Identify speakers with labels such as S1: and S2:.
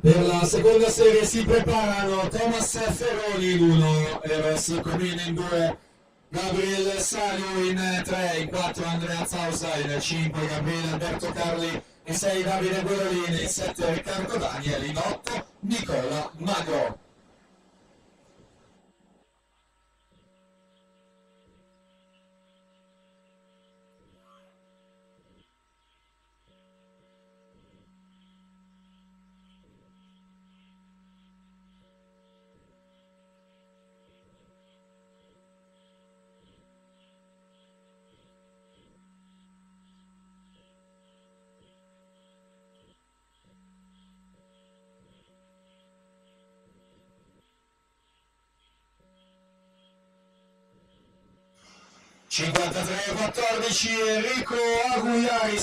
S1: Per la seconda serie si preparano Thomas Ferroni in 1, Eros Comino in 2, Gabriel Salio in 3, in 4 Andrea Zausa, in 5 Gabriele Alberto Carli, in 6 Davide Guerolini, in 7 Riccardo Daniel, in 8 Nicola Magro. (53-14) Enrico Aguiari